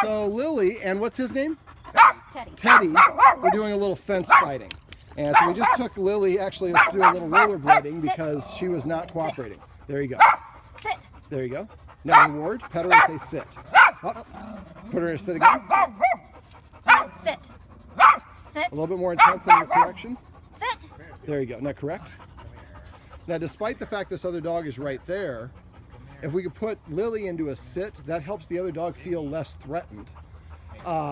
So Lily, and what's his name? Teddy. Teddy, we're doing a little fence fighting. And so we just took Lily, actually let's do a little rollerblading because she was not cooperating. There you go. Sit. There you go. Now reward, pet her and say sit. Up. Put her in a sit again. Sit. Sit. A little bit more intense in your correction. Sit. There you go. Now correct. Now despite the fact this other dog is right there, if we could put Lily into a sit, that helps the other dog feel less threatened.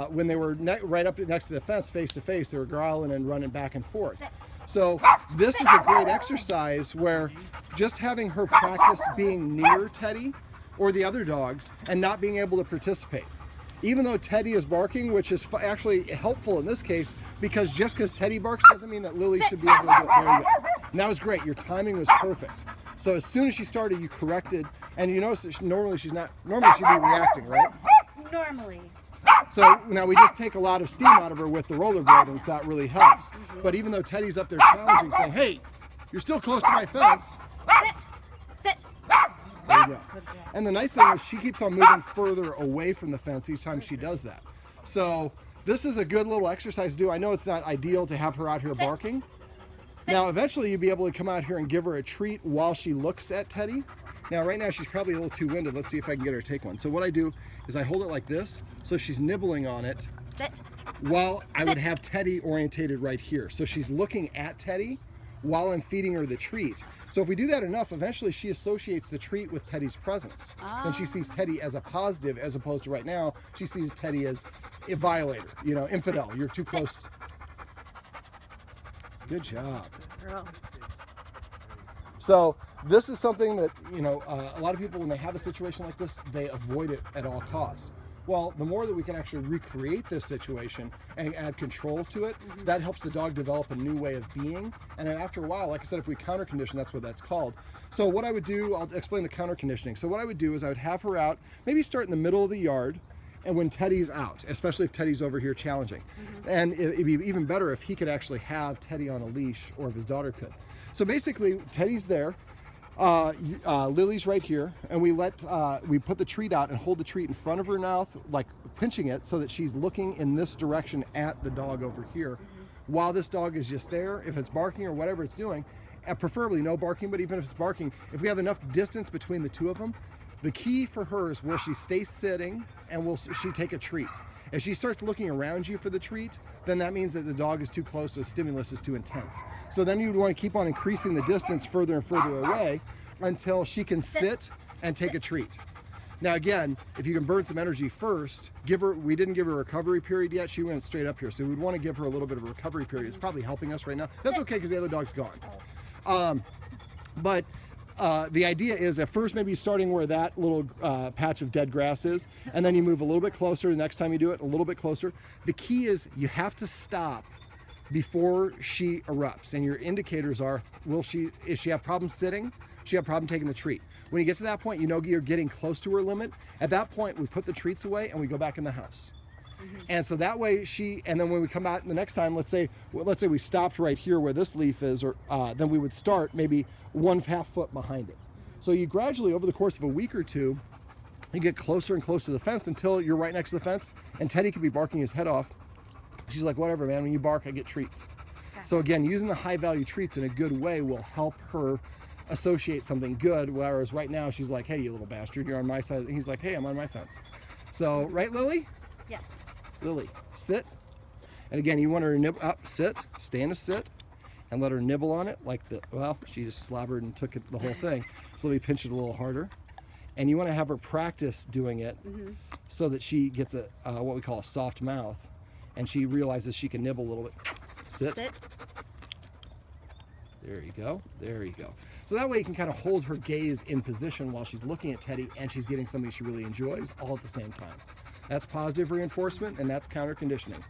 When they were right up next to the fence, face to face, they were growling and running back and forth. So this is a great exercise where just having her practice being near Teddy or the other dogs and not being able to participate. Even though Teddy is barking, which is actually helpful in this case, because just because Teddy barks doesn't mean that Lily should be able to do it. There you go. And that was great. Your timing was perfect. So as soon as she started, you corrected, and you notice that normally she'd be reacting, right? Normally. So now we just take a lot of steam out of her with the rollerblading, so that really helps. But even though Teddy's up there challenging, saying, hey, you're still close to my fence. Sit. Sit. There you go. And the nice thing is she keeps on moving further away from the fence each time she does that. So this is a good little exercise to do. I know it's not ideal to have her out here barking. Now eventually you'll be able to come out here and give her a treat while she looks at Teddy. Now right now she's probably a little too winded. Let's see if I can get her to take one. So what I do is I hold it like this, so she's nibbling on it. Sit. While I would have Teddy orientated right here. So she's looking at Teddy while I'm feeding her the treat. So if we do that enough, eventually she associates the treat with Teddy's presence. And she sees Teddy as a positive, as opposed to right now, she sees Teddy as a violator, you know, infidel. You're too close. Good job. Girl. So this is something that, you know, a lot of people, when they have a situation like this, they avoid it at all costs. Well, the more that we can actually recreate this situation and add control to it, that helps the dog develop a new way of being. And then after a while, like I said, if we counter condition, that's what that's called. So what I would do, I'll explain the counter conditioning. So what I would do is I would have her out, maybe start in the middle of the yard, and when Teddy's out, especially if Teddy's over here challenging. And it'd be even better if he could actually have Teddy on a leash, or if his daughter could. So basically, Teddy's there. Lily's right here, and we put the treat out and hold the treat in front of her mouth, like pinching it so that she's looking in this direction at the dog over here, while this dog is just there. If it's barking or whatever it's doing, and preferably no barking, but even if it's barking, if we have enough distance between the two of them, the key for her is will she stay sitting and will she take a treat? If she starts looking around you for the treat, then that means that the dog is too close, so stimulus is too intense. So then you'd want to keep on increasing the distance further and further away until she can sit and take a treat. Now again, if you can burn some energy first, we didn't give her a recovery period yet, she went straight up here. So we'd want to give her a little bit of a recovery period. It's probably helping us right now. That's okay because the other dog's gone. The idea is at first maybe starting where that little patch of dead grass is, and then you move a little bit closer. The next time you do it, a little bit closer. The key is you have to stop before she erupts, and your indicators are, is she have problems sitting? She have problem taking the treat. When you get to that point, you know you're getting close to her limit. At that point, we put the treats away and we go back in the house. And so that way and then when we come out the next time, let's say we stopped right here where this leaf is, or then we would start maybe 1/2 foot behind it. So you gradually, over the course of a week or two, you get closer and closer to the fence until you're right next to the fence, and Teddy could be barking his head off. She's like, whatever, man, when you bark, I get treats. So again, using the high value treats in a good way will help her associate something good, whereas right now she's like, hey, you little bastard, you're on my side. And he's like, hey, I'm on my fence. So, right, Lily? Yes. Lily, sit. And again, you want her to nibble up, sit, stay in a sit, and let her nibble on it like she just slobbered and took the whole thing. So let me pinch it a little harder. And you want to have her practice doing it so that she gets what we call a soft mouth, and she realizes she can nibble a little bit. Sit. Sit. There you go. There you go. So that way you can kind of hold her gaze in position while she's looking at Teddy and she's getting something she really enjoys all at the same time. That's positive reinforcement, and that's counter conditioning.